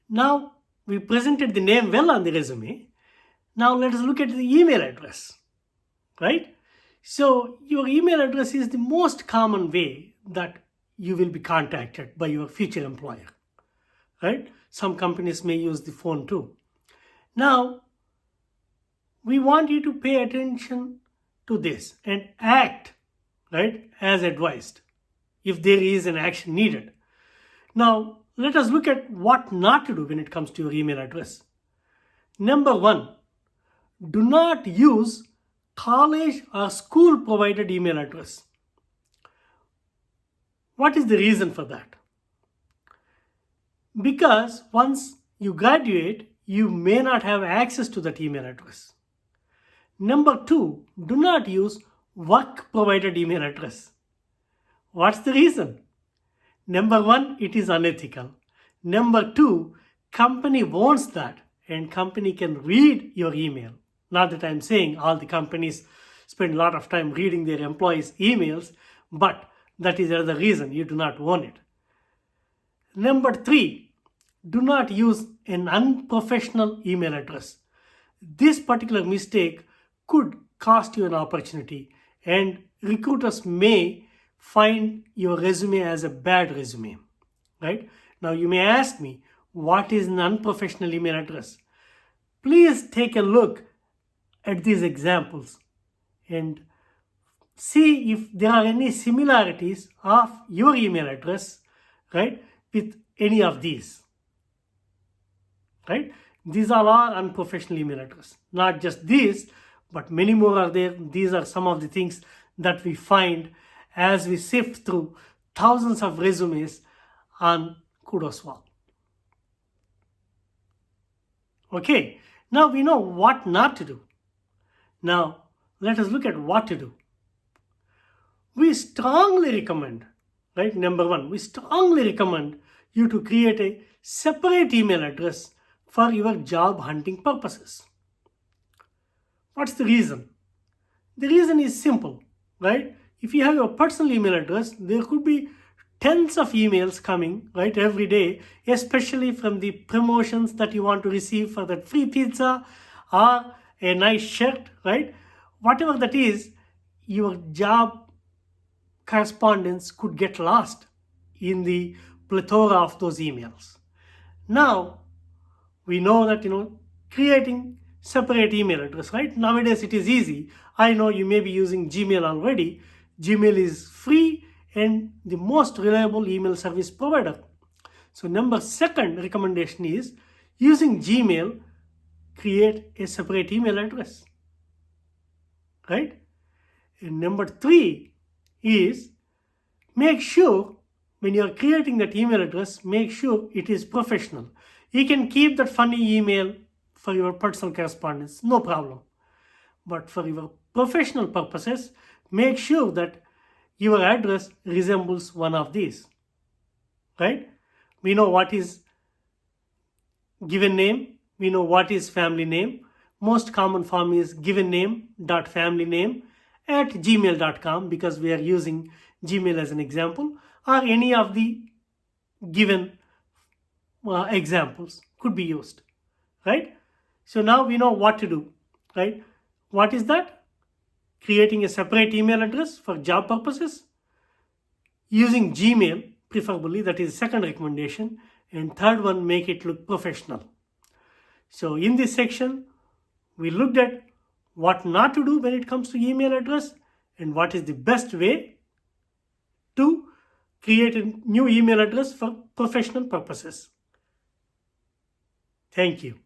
Now, we presented the name well on the resume. Now, let us look at the email address, right? So, your email address is the most common way that you will be contacted by your future employer, right? Some companies may use the phone too. Now, we want you to pay attention to this and act, right, as advised if there is an action needed. Now, let us look at what not to do when it comes to your email address. Number one, do not use college or school provided email address. What is the reason for that? Because once you graduate, you may not have access to that email address. Number two, do not use work provided email address. What's the reason? Number one, it is unethical. Number two, company wants that and company can read your email. Not that I'm saying all the companies spend a lot of time reading their employees' emails, but that is another reason you do not want it. Number three, do not use an unprofessional email address. This particular mistake could cost you an opportunity, and recruiters may find your resume as a bad resume, right? Now, you may ask me, what is an unprofessional email address? Please take a look at these examples and see if there are any similarities of your email address, right, with any of these, right? These all are unprofessional email address. Not just these, but many more are there. These are some of the things that we find as we sift through thousands of resumes on Kudoswap. Okay, now we know what not to do. Now, let us look at what to do. We strongly recommend, right? Number one, we strongly recommend you to create a separate email address for your job hunting purposes. What's the reason? The reason is simple, right? If you have your personal email address, there could be tens of emails coming, right, every day, especially from the promotions that you want to receive for that free pizza or a nice shirt, right? Whatever that is, your job correspondence could get lost in the plethora of those emails. Now, we know that, creating separate email address, right? Nowadays, it is easy. I know you may be using Gmail already. Gmail is free and the most reliable email service provider. So number second recommendation is using Gmail, create a separate email address, right? And number three is make sure when you are creating that email address, make sure it is professional. You can keep that funny email for your personal correspondence, no problem. But for your professional purposes, make sure that your address resembles one of these, right? We know what is given name. We know what is family name. Most common form is given name dot family name at gmail.com because we are using Gmail as an example, or any of the given examples could be used, right? So now we know what to do, right? What is that? Creating a separate email address for job purposes, using Gmail preferably, that is second recommendation, and third one, make it look professional. So in this section, we looked at what not to do when it comes to email address and what is the best way to create a new email address for professional purposes. Thank you.